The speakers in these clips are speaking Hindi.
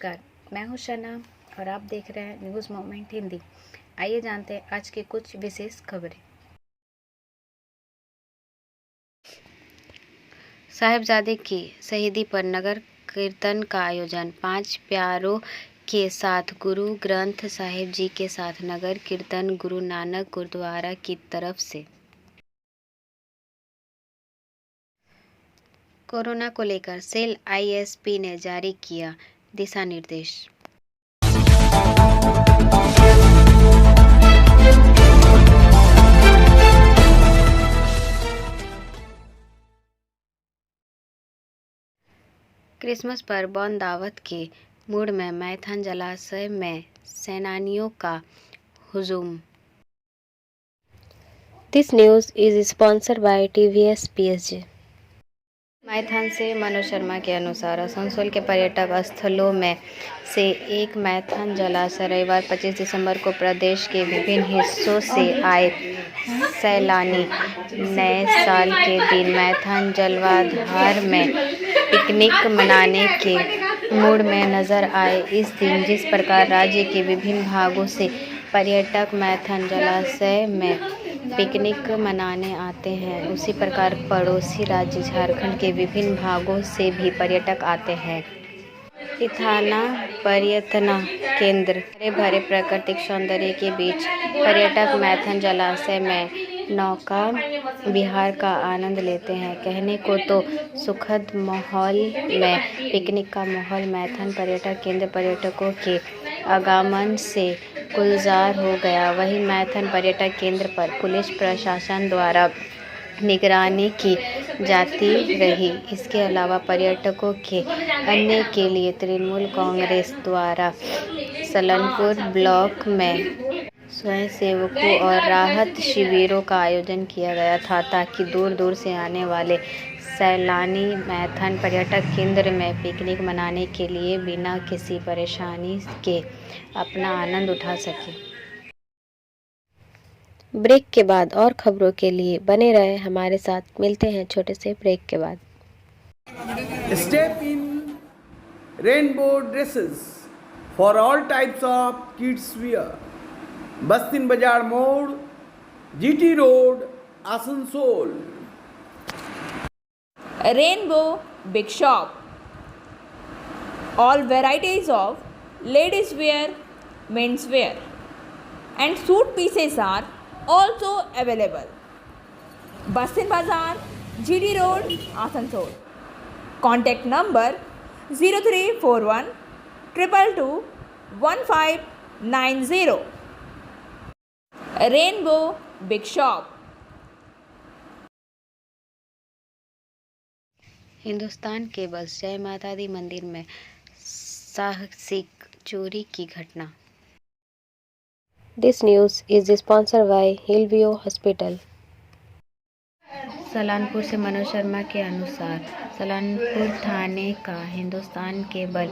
नमस्कार, मैं हूं शना और आप देख रहे हैं न्यूज़ मोमेंट हिंदी। आइए जानते हैं आज की कुछ विशेष खबरें। साहिबजादे की शहीदी पर नगर कीर्तन का आयोजन। 5 प्यारों के साथ गुरु ग्रंथ साहिब जी के साथ नगर कीर्तन गुरु नानक गुरुद्वारा की तरफ से। कोरोना को लेकर सेल आईएसपी ने जारी किया दिशा निर्देश। क्रिसमस पर बौन दावत के मूड में मैथन जलाशय में सैलानियों का हुजूम। This news is sponsored by TVS PSG। Maithon से मनोज शर्मा के अनुसार आसनसोल के पर्यटक स्थलों में से एक मैथन जलाशय रविवार 25 दिसंबर को प्रदेश के विभिन्न हिस्सों से आए सैलानी नए साल के दिन मैथन जलवाधार में पिकनिक मनाने के मूड में नजर आए। इस दिन जिस प्रकार राज्य के विभिन्न भागों से पर्यटक मैथन जलाशय में पिकनिक मनाने आते हैं, उसी प्रकार पड़ोसी राज्य झारखंड के विभिन्न भागों से भी पर्यटक आते हैं। इथाना पर्यटन केंद्र हरे भरे प्राकृतिक सौंदर्य के बीच पर्यटक मैथन जलाशय में नौका विहार का आनंद लेते हैं। कहने को तो सुखद माहौल में पिकनिक का माहौल मैथन पर्यटक केंद्र पर्यटकों के आगमन से गुलजार हो गया। वहीं मैथन पर्यटक केंद्र पर पुलिस प्रशासन द्वारा निगरानी की जाती रही। इसके अलावा पर्यटकों के अन्य के लिए तृणमूल कांग्रेस द्वारा सलनपुर ब्लॉक में स्वयंसेवकों और राहत शिविरों का आयोजन किया गया था, ताकि दूर दूर से आने वाले सैलानी मैथन पर्यटक केंद्र में पिकनिक मनाने के लिए बिना किसी परेशानी के अपना आनंद उठा सके। ब्रेक के बाद और खबरों के लिए बने रहे हमारे साथ। मिलते हैं छोटे से ब्रेक के बाद। Step in rainbow dresses for all types of kids wear. Bastin Bazaar Mode, GT Road, Asansol. Rainbow Big Shop. All varieties of ladies wear, men's wear and suit pieces are also available. Bastin Bazaar, GD Road, Asansol. Contact number 0341 222 1590. Rainbow Big Shop. Hindustan cables जय माता दी मंदिर में साहसिक चोरी की घटना। This news is sponsored by Hillview hospital. Salanpur से मनोज शर्मा के अनुसार सलानपुर थाने का हिंदुस्तान केबल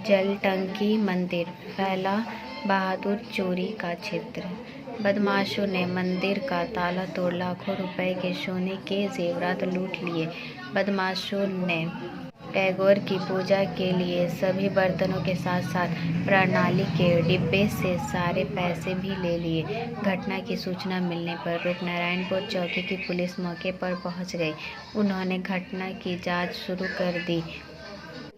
जलटंकी मंदिर फैला बहादुर चोरी का क्षेत्र। बदमाशों ने मंदिर का ताला तोड़ लाखों रुपए के सोने के जेवरात लूट लिए। बदमाशों ने टैगोर की पूजा के लिए सभी बर्तनों के साथ साथ प्रणाली के डिब्बे से सारे पैसे भी ले लिए। घटना की सूचना मिलने पर रूपनारायणपुर चौकी की पुलिस मौके पर पहुंच गई। उन्होंने घटना की जांच शुरू कर दी।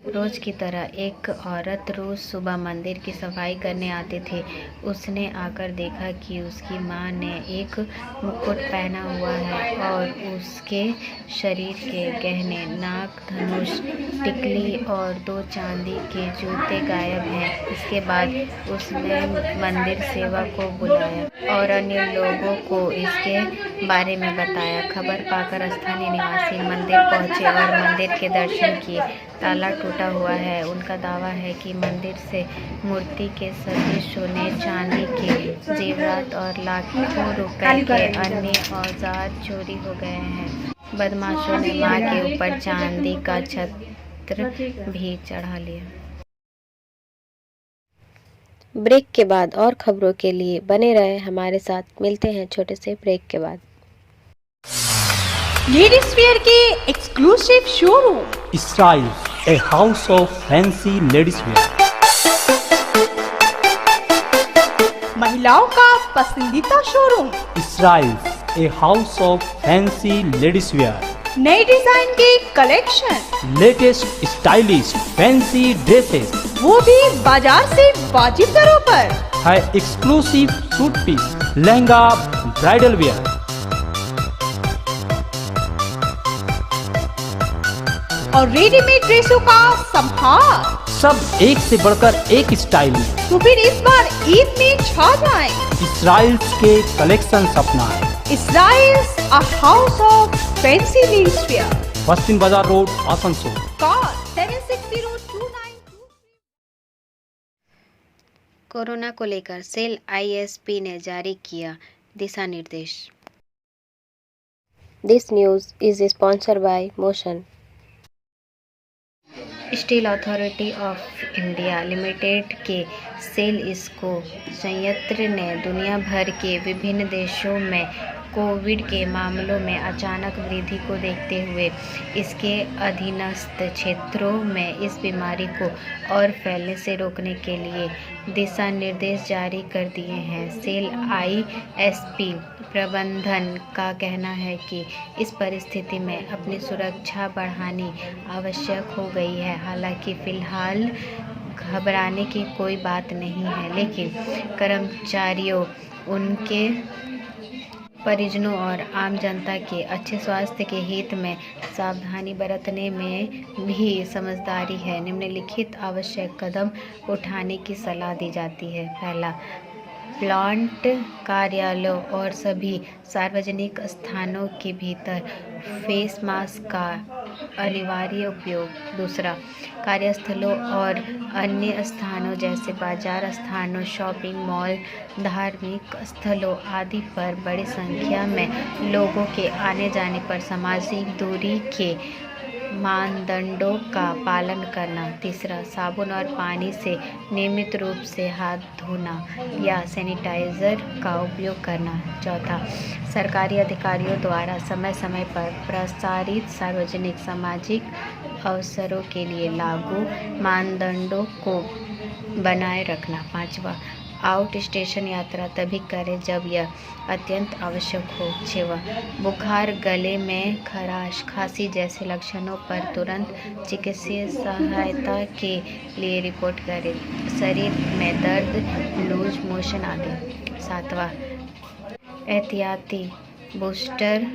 रोज की तरह एक औरत रोज सुबह मंदिर की सफाई करने आती थी। उसने आकर देखा कि उसकी मां ने एक मुकुट पहना हुआ है और उसके शरीर के गहने, नाक, धनुष, टिकली और 2 चांदी के जूते गायब हैं। इसके बाद उसने मंदिर सेवक को बुलाया और अन्य लोगों को इसके बारे में बताया। खबर पाकर स्थानीय निवासी मंदिर पहुंचे और मंदिर के दर्शन किए। ताला टूटा हुआ है। उनका दावा है कि मंदिर से मूर्ति के सभी सोने चांदी के जेवरात और लाखों रुपए के अन्य औजार चोरी हो गए हैं। बदमाशों ने मां के ऊपर चांदी का छत्र भी चढ़ा लिया। ब्रेक के बाद और खबरों के लिए बने रहे हमारे साथ। मिलते हैं छोटे से ब्रेक के बाद। लेडीज वेयर के exclusive showroom style a house of fancy ladies wear. महिलाओं का पसंदीदा showroom, Israels, a house of fancy ladies wear. नए डिजाइन के collection, Latest stylish fancy dresses. वो भी बाजार से वाजिब दरों पर। है exclusive suit piece, lehenga, bridal wear. और रेडीमेड ड्रेसों का संभार। सब एक से बढ़कर एक स्टाइल में। तो फिर इस बार ईद में छा जाएं। इसराइल्स के कलेक्शन अपनाएं। Israel's a house of fancy menswear. पश्चिम बाजार रोड, आसनसोल। Call 7602923। कोरोना को लेकर सेल आईएसपी ने जारी किया दिशा निर्देश। This news is sponsored by motion. Steel authority of India limited के सेल इसको संयंत्र ने दुनिया भर के विभिन्न देशों में कोविड के मामलों में अचानक वृद्धि को देखते हुए इसके अधीनस्थ क्षेत्रों में इस बीमारी को और फैलने से रोकने के लिए दिशा निर्देश जारी कर दिए हैं। सेल आईएसपी प्रबंधन का कहना है कि इस परिस्थिति में अपनी सुरक्षा बढ़ानी आवश्यक हो गई है। हालांकि फिलहाल घबराने की कोई बात नहीं है, लेकिन कर्मचारियों, उनके परिजनों और आम जनता के अच्छे स्वास्थ्य के हित में सावधानी बरतने में भी समझदारी है। निम्नलिखित आवश्यक कदम उठाने की सलाह दी जाती है। पहला, प्लांट, कार्यालयों और सभी सार्वजनिक स्थानों के भीतर फेस मास्क का अनिवार्य उपयोग। दूसरा, कार्यस्थलों और अन्य स्थानों जैसे बाजार स्थानों, शॉपिंग मॉल, धार्मिक स्थलों आदि पर बड़ी संख्या में लोगों के आने जाने पर सामाजिक दूरी के मानदंडों का पालन करना। तीसरा, साबुन और पानी से नियमित रूप से हाथ धोना या सैनिटाइज़र का उपयोग करना। चौथा, सरकारी अधिकारियों द्वारा समय समय पर प्रसारित सार्वजनिक सामाजिक अवसरों के लिए लागू मानदंडों को बनाए रखना। पाँचवा, आउट स्टेशन यात्रा तभी करें जब यह अत्यंत आवश्यक हो। छठवां, बुखार, गले में खराश, खांसी जैसे लक्षणों पर तुरंत चिकित्सीय सहायता के लिए रिपोर्ट करें। शरीर में दर्द, लूज मोशन आदि। सातवां, एहतियाती बूस्टर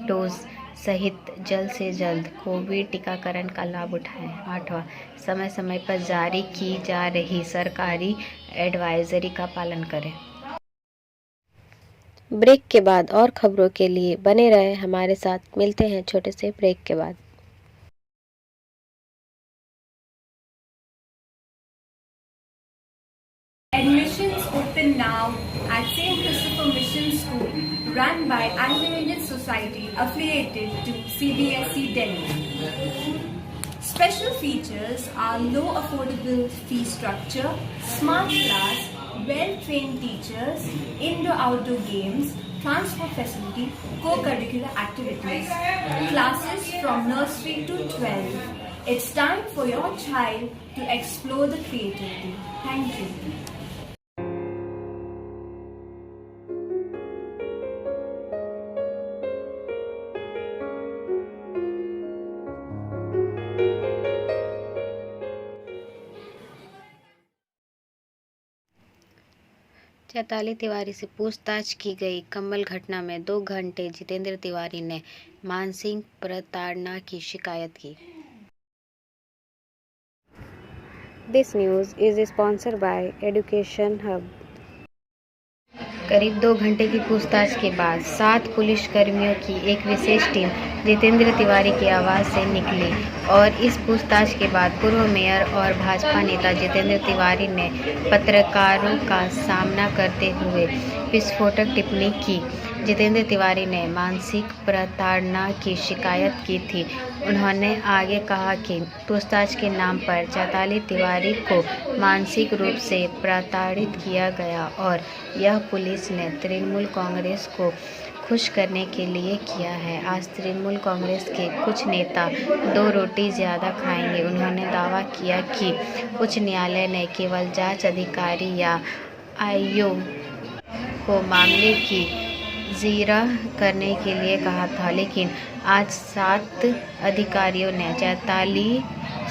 डोज सहित जल्द से जल्द कोविड टीकाकरण का लाभ उठाएं। आठवां, समय समय पर जारी की जा रही सरकारी एडवाइजरी का पालन करें। ब्रेक के बाद और खबरों के लिए बने रहे हमारे साथ। मिलते हैं छोटे से ब्रेक के बाद। Admissions open now at St. Christopher Mission School, run by Anglo-Indian Society affiliated to CBSE Delhi. Special features are low affordable fee structure, smart class, well-trained teachers, indoor-outdoor games, transport facility, co-curricular activities, classes from nursery to 12. It's time for your child to explore the creativity. Thank you. Chaitali Tiwari से पूछताछ की गई। कम्बल घटना में 2 घंटे जितेंद्र तिवारी ने मानसिक प्रताड़ना की शिकायत की। This news is sponsored by education hub. करीब 2 घंटे की पूछताछ के बाद 7 पुलिसकर्मियों की एक विशेष टीम जितेंद्र तिवारी के आवास से निकली और इस पूछताछ के बाद पूर्व मेयर और भाजपा नेता जितेंद्र तिवारी ने पत्रकारों का सामना करते हुए विस्फोटक टिप्पणी की। जितेंद्र तिवारी ने मानसिक प्रताड़ना की शिकायत की थी। उन्होंने आगे कहा कि पूछताछ के नाम पर चैताली तिवारी को मानसिक रूप से प्रताड़ित किया गया और यह पुलिस ने तृणमूल कांग्रेस को खुश करने के लिए किया है। आज तृणमूल कांग्रेस के कुछ नेता 2 रोटी ज़्यादा खाएंगे। उन्होंने दावा किया कि उच्च न्यायालय ने केवल जांच अधिकारी या आयोग को मामले की जिरह करने के लिए कहा था, लेकिन आज 7 अधिकारियों ने चैताली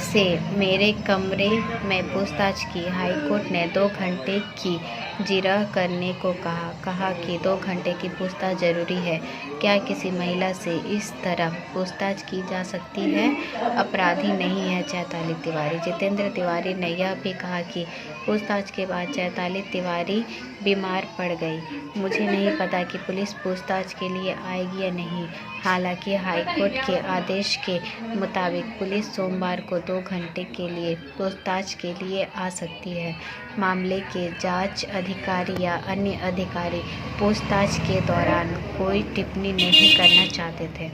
से मेरे कमरे में पूछताछ की। हाईकोर्ट ने 2 घंटे की जिरह करने को कहा कि 2 घंटे की पूछताछ जरूरी है। क्या किसी महिला से इस तरह पूछताछ की जा सकती है? अपराधी नहीं है चैताली तिवारी। जितेंद्र तिवारी ने यह भी कहा कि पूछताछ के बाद चैताली तिवारी बीमार पड़ गई। मुझे नहीं पता कि पुलिस पूछताछ के लिए आएगी या नहीं। हालांकि हाईकोर्ट के आदेश के मुताबिक पुलिस सोमवार को 2 घंटे के लिए पूछताछ के लिए आ सकती है। मामले के जांच अधिकारी या अन्य अधिकारी पूछताछ के दौरान कोई टिप्पणी नहीं करना चाहते थे।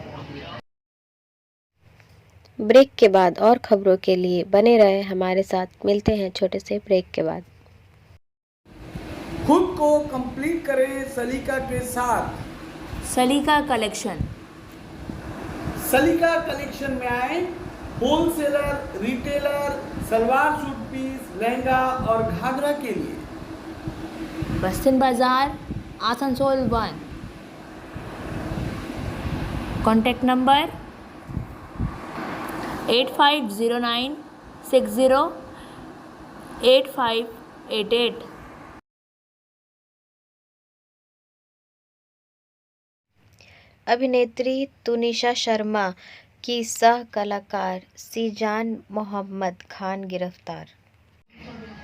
ब्रेक के बाद और खबरों के लिए बने रहे हमारे साथ। मिलते हैं छोटे से ब्रेक के बाद। खुद को कंप्लीट करें सलीका के साथ। सलीका कलेक्शन। सलीका कलेक्शन में आए wholesaler, retailer, salwar suit piece, lehenga और घाघरा के लिए। बस्तिन बाजार, आसनसोल 1। Contact number 8509608588। अभिनेत्री तुनिशा शर्मा की सह कलाकार सीजान मोहम्मद खान गिरफ्तार।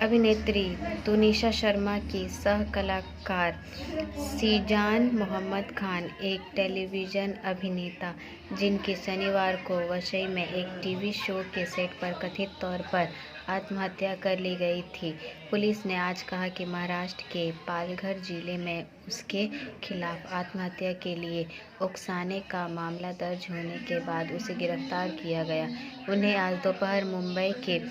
अभिनेत्री तुनिशा शर्मा की सह कलाकार सीजान मोहम्मद खान एक टेलीविज़न अभिनेता जिनकी शनिवार को वसई में एक टीवी शो के सेट पर कथित तौर पर आत्महत्या कर ली गई थी। पुलिस ने आज कहा कि महाराष्ट्र के पालघर जिले में उसके खिलाफ आत्महत्या के लिए उकसाने का मामला दर्ज होने के बाद उसे गिरफ्तार किया गया। उन्हें आज दोपहर मुंबई के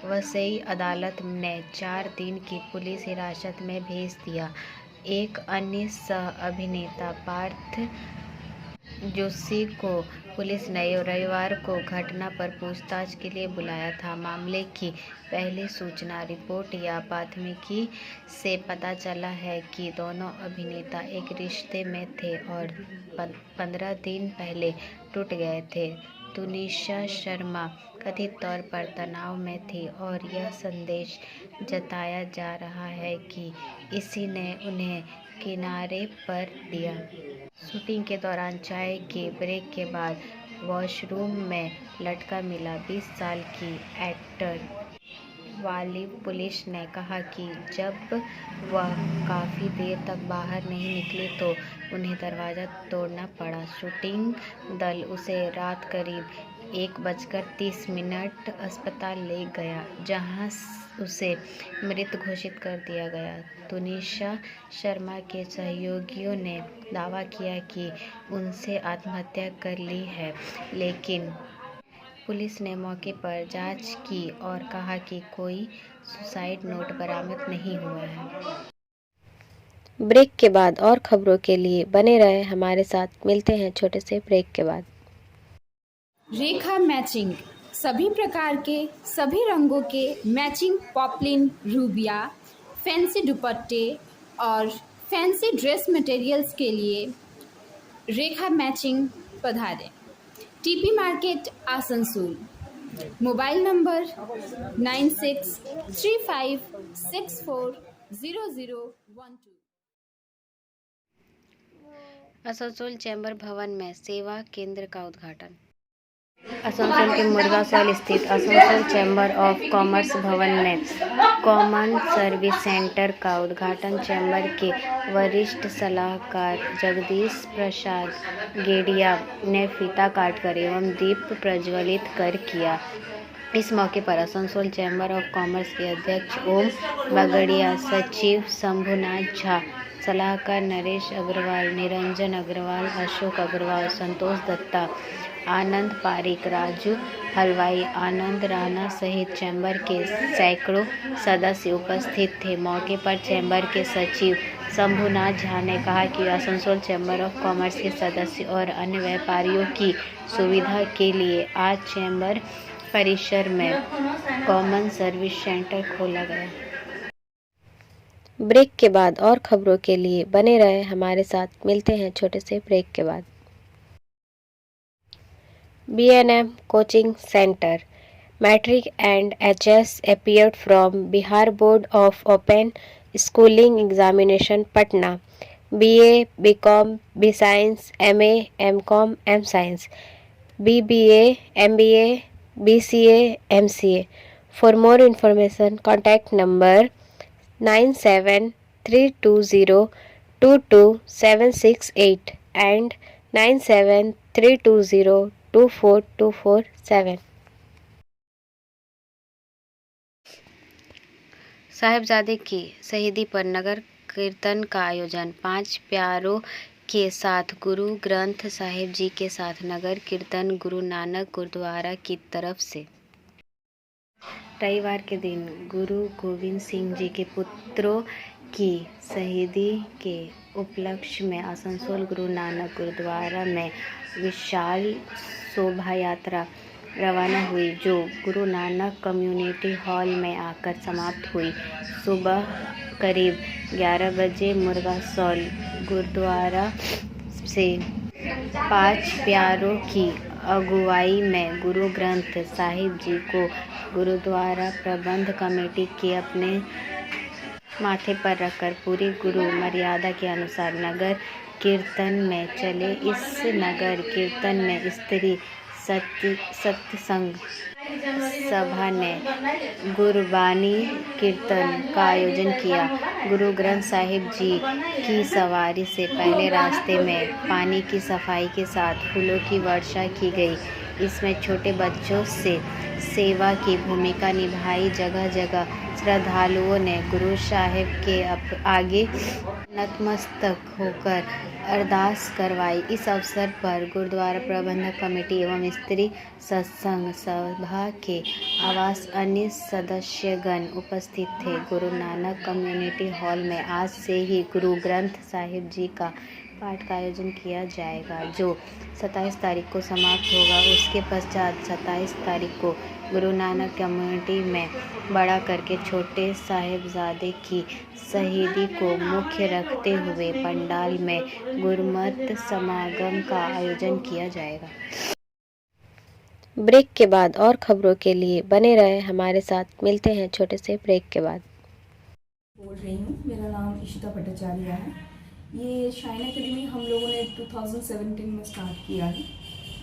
वसई अदालत ने 4 दिन की पुलिस हिरासत में भेज दिया। एक अन्य सह अभिनेता पार्थ जोशी को पुलिस ने रविवार को घटना पर पूछताछ के लिए बुलाया था। मामले की पहली सूचना रिपोर्ट या प्राथमिकी से पता चला है कि दोनों अभिनेता एक रिश्ते में थे और 15 दिन पहले टूट गए थे। तुनिशा शर्मा कथित तौर पर तनाव में थी और यह संदेश जताया जा रहा है कि इसी ने उन्हें किनारे पर दिया। शूटिंग के दौरान चाय के ब्रेक के बाद वॉशरूम में लटका मिला 20 साल की एक्टर वाली। पुलिस ने कहा कि जब वह काफ़ी देर तक बाहर नहीं निकली तो उन्हें दरवाज़ा तोड़ना पड़ा। शूटिंग दल उसे रात करीब 1:30 अस्पताल ले गया, जहां उसे मृत घोषित कर दिया गया। तुनिशा शर्मा के सहयोगियों ने दावा किया कि उनसे आत्महत्या कर ली है, लेकिन पुलिस ने मौके पर जांच की और कहा कि कोई सुसाइड नोट बरामद नहीं हुआ है। ब्रेक के बाद और खबरों के लिए बने रहे हमारे साथ। मिलते हैं छोटे से ब्रेक के बाद। रेखा मैचिंग, सभी प्रकार के सभी रंगों के मैचिंग पॉपलिन, रूबिया, फैंसी दुपट्टे और फैंसी ड्रेस मटेरियल्स के लिए रेखा मैचिंग पधारें। TP market, Asansol. Mobile number 9635640012। Asansol chamber भवन में सेवा केंद्र का उद्घाटन। आसनसोल के मुर्गासोल स्थित आसनसोल चैम्बर ऑफ कॉमर्स भवन में कॉमन सर्विस सेंटर का उद्घाटन चैम्बर के वरिष्ठ सलाहकार जगदीश प्रसाद गेडिया ने फीता काटकर एवं दीप प्रज्वलित कर किया। इस मौके पर आसनसोल चैम्बर ऑफ कॉमर्स के अध्यक्ष ओम बगड़िया, सचिव शंभुनाथ झा, सलाहकार नरेश अग्रवाल, निरंजन अग्रवाल, अशोक अग्रवाल, संतोष दत्ता, आनंद पारिक, राजू हलवाई, आनंद राणा सहित चैम्बर के सैकड़ों सदस्य उपस्थित थे। मौके पर चैम्बर के सचिव शंभुनाथ झा ने कहा कि आसनसोल चैम्बर ऑफ कॉमर्स के सदस्य और अन्य व्यापारियों की सुविधा के लिए आज चैम्बर परिसर में कॉमन सर्विस सेंटर खोला गया। ब्रेक के बाद और खबरों के लिए बने रहे हमारे साथ। मिलते हैं छोटे से ब्रेक के बाद। B&M coaching centre matric and HS appeared from Bihar board of open schooling examination Patna. BA, BCom, B Science, MA, MCom, M Science, BBA, MBA, BCA, MCA. For more information, contact number 9732022768 and 9732024247. साहिबजादे की शहीदी पर नगर कीर्तन का आयोजन। 5 प्यारों के साथ गुरु ग्रंथ साहिब जी के साथ नगर कीर्तन गुरु नानक गुरुद्वारा की तरफ से। रविवार के दिन गुरु गोविंद सिंह जी के पुत्रों की शहीदी के उपलक्ष्य में आसनसोल गुरु नानक गुरुद्वारा में विशाल शोभा यात्रा रवाना हुई, जो गुरु नानक कम्युनिटी हॉल में आकर समाप्त हुई। सुबह करीब 11 बजे मुर्गासौल गुरुद्वारा से 5 प्यारों की अगुवाई में गुरु ग्रंथ साहिब जी को गुरुद्वारा प्रबंध कमेटी के अपने माथे पर रखकर पूरी गुरु मर्यादा के अनुसार नगर कीर्तन में चले। इस नगर कीर्तन में स्त्री सत्संग सभा ने गुरबानी कीर्तन का आयोजन किया। गुरु ग्रंथ साहिब जी की सवारी से पहले रास्ते में पानी की सफाई के साथ फूलों की वर्षा की गई। इसमें छोटे बच्चों से सेवा की भूमिका निभाई। जगह जगह श्रद्धालुओं ने गुरु साहिब के आगे नतमस्तक होकर अरदास करवाई। इस अवसर पर गुरुद्वारा प्रबंधक कमेटी एवं स्त्री सत्संग सभा के आवास अन्य सदस्यगण उपस्थित थे। गुरु नानक कम्युनिटी हॉल में आज से ही गुरु ग्रंथ साहिब जी का पाठ का आयोजन किया जाएगा, जो 27 तारीख को समाप्त होगा। उसके पश्चात 27 तारीख को गुरु नानक कम्युनिटी में बड़ा करके छोटे साहिबजादे की शहीदी को मुख्य रखते हुए पंडाल में गुरुमत समागम का आयोजन किया जाएगा। ब्रेक के बाद और खबरों के लिए बने रहे हमारे साथ। मिलते हैं छोटे से ब्रेक के बाद। बोल रही हूँ, मेरा नाम इशिता भट्टाचार्य है। ये शाइन एकेडमी हम लोगों ने 2017 में स्टार्ट किया है।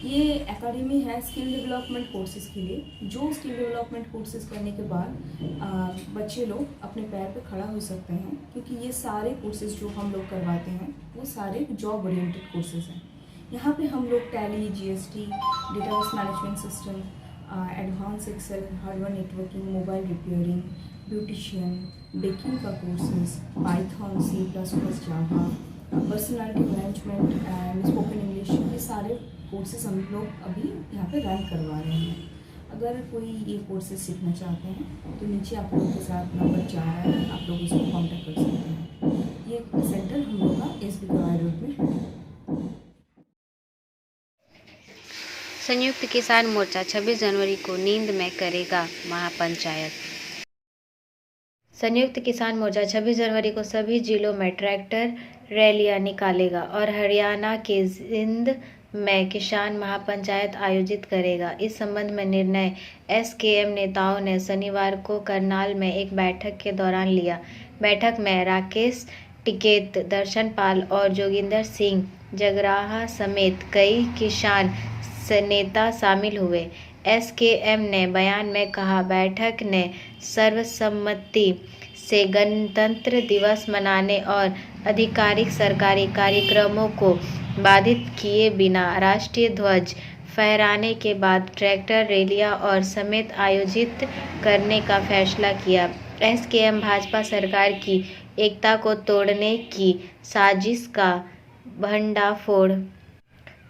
ये एकेडमी है स्किल डेवलपमेंट कोर्सेज़ के लिए, जो स्किल डेवलपमेंट कोर्सेज़ करने के बाद बच्चे लोग अपने पैर पे खड़ा हो सकते हैं, क्योंकि ये सारे कोर्सेज़ जो हम लोग करवाते हैं वो सारे जॉब ओरिएंटेड कोर्सेज़ हैं। यहाँ पे हम लोग Tally, GST, database management system, advance Excel, hardware networking, mobile repairing, beautician, baking का courses, Python, C++, Java, personality management and spoken English, ये सारे कोर्सेज हम लोग अभी यहाँ पे रन करवा रहे हैं। अगर कोई ये कोर्सेज सीखना चाहते हैं तो नीचे आप लोगों के साथ नंबर जा रहा है, आप लोग इसको कॉन्टेक्ट कर सकते हैं। ये सेंटर हम लोग का SB गवाई रोड में है। संयुक्त किसान मोर्चा 26 जनवरी को नींद में करेगा महापंचायत। संयुक्त किसान मोर्चा 26 जनवरी को सभी जिलों में ट्रैक्टर रैलियां निकालेगा और हरियाणा के जिंद में किसान महापंचायत आयोजित करेगा। इस संबंध में निर्णय SKM नेताओं ने शनिवार को करनाल में एक बैठक के दौरान लिया। बैठक में राकेश टिकैत, दर्शन पाल और जोगिंदर सिंह जगराहा समेत कई किसान नेता शामिल हुए। SKM ने बयान में कहा, बैठक ने सर्वसम्मति से गणतंत्र दिवस मनाने और आधिकारिक सरकारी कार्यक्रमों को बाधित किए बिना राष्ट्रीय ध्वज फहराने के बाद ट्रैक्टर रैलियां और समेत आयोजित करने का फैसला किया। SKM भाजपा सरकार की एकता को तोड़ने की साजिश का भंडाफोड़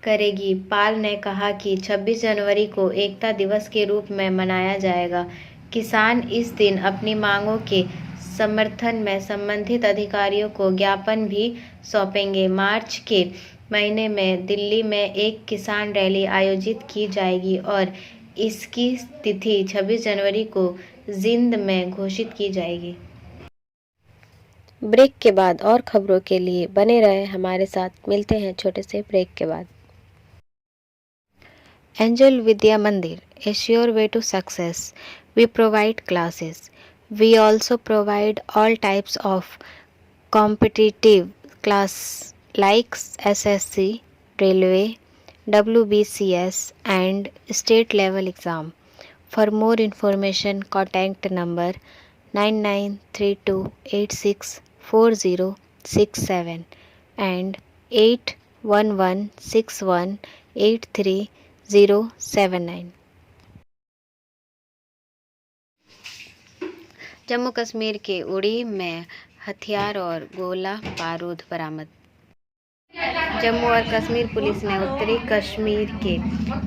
करेगी। पाल ने कहा कि 26 जनवरी को एकता दिवस के रूप में मनाया जाएगा। किसान इस दिन अपनी मांगों के समर्थन में संबंधित अधिकारियों को ज्ञापन भी सौंपेंगे। मार्च के महीने में दिल्ली में एक किसान रैली आयोजित की जाएगी और इसकी तिथि 26 जनवरी को जिंद में घोषित की जाएगी। ब्रेक के बाद और खबरों के लिए बने रहे हमारे साथ। मिलते हैं छोटे से ब्रेक के बाद। एंजल विद्या मंदिर, a sure way to success. We provide classes. We also provide all types of competitive class like SSC, Railway, WBCS and state level exam. For more information, contact number 9932864067 and 8116183079. Jammu Kashmir के उड़ी में हथियार और गोला बारूद बरामद। जम्मू और कश्मीर पुलिस ने उत्तरी कश्मीर के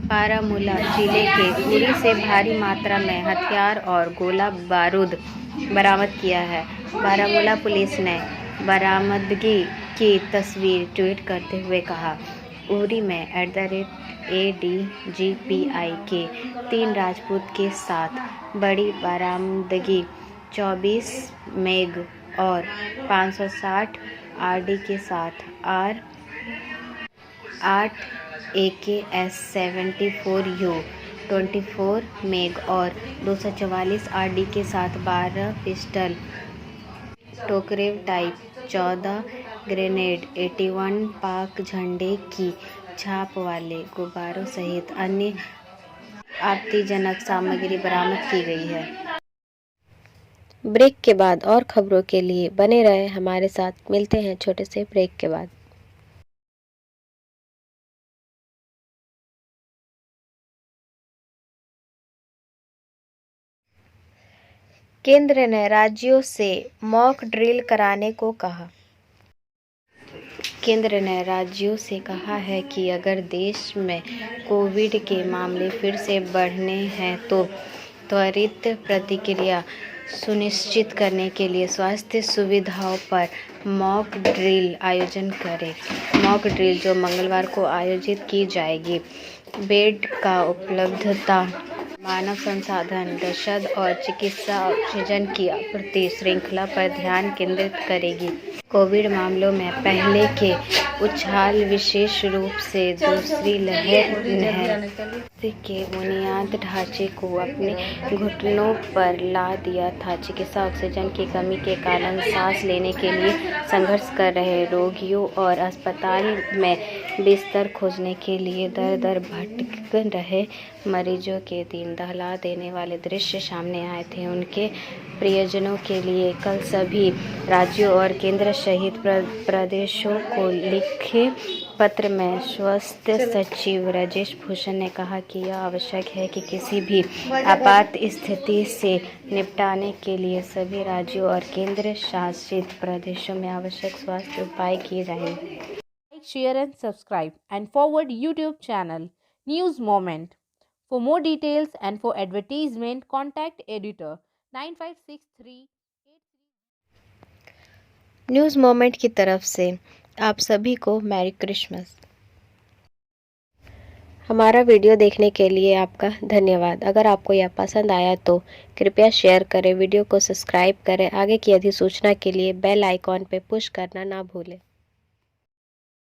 बारामूला जिले के उड़ी से भारी मात्रा में हथियार और गोला बारूद बरामद किया है। बारामूला पुलिस ने बरामदगी की तस्वीर ट्वीट करते हुए कहा, उड़ी में @ADGPI के 3 राजपूत के साथ बड़ी बरामदगी 24 मेग और 560 RD के साथ R8 AKS-74U 24 मेग और 244 RD के साथ 12 पिस्टल, टोकरेव टाइप 14 ग्रेनेड, 81 पाक झंडे की छाप वाले गुब्बारों सहित अन्य आपत्तिजनक सामग्री बरामद की गई है। ब्रेक के बाद और खबरों के लिए बने रहे हमारे साथ। मिलते हैं छोटे से ब्रेक के बाद। केंद्र ने राज्यों से मॉक ड्रिल कराने को कहा। केंद्र ने राज्यों से कहा है कि अगर देश में कोविड के मामले फिर से बढ़ने हैं तो त्वरित प्रतिक्रिया सुनिश्चित करने के लिए स्वास्थ्य सुविधाओं पर मॉक ड्रिल आयोजन करें। मॉक ड्रिल जो मंगलवार को आयोजित की जाएगी, बेड का उपलब्धता, मानव संसाधन, रसद और चिकित्सा ऑक्सीजन की आपूर्ति श्रृंखला पर ध्यान केंद्रित करेगी। कोविड मामलों में पहले के उछाल विशेष रूप से दूसरी लहर के बुनियाद ढांचे को अपने घुटनों पर ला दिया था। चिकित्सा ऑक्सीजन की कमी के कारण सांस लेने के लिए संघर्ष कर रहे रोगियों और अस्पताल में बिस्तर खोजने के लिए दर दर भटक रहे मरीजों के दिन दहला देने वाले दृश्य सामने आए थे। उनके प्रियजनों के लिए कल सभी राज्यों और केंद्र सहित प्रदेशों को लिखे पत्र में स्वास्थ्य सचिव राजेश भूषण ने कहा कि यह आवश्यक है कि किसी भी आपात स्थिति से निपटने के लिए सभी राज्यों और केंद्र शासित प्रदेशों में आवश्यक स्वास्थ्य उपाय किए जाएं। Like, share and subscribe and forward YouTube channel News Moment. For more details and for advertisement, contact editor 9563. News moment की तरफ से आप सभी को मैरी क्रिसमस। हमारा वीडियो देखने के लिए आपका धन्यवाद। अगर आपको यह पसंद आया तो कृपया शेयर करें, वीडियो को सब्सक्राइब करें। आगे की अधिसूचना के लिए बेल आइकॉन पर पुश करना ना भूलें।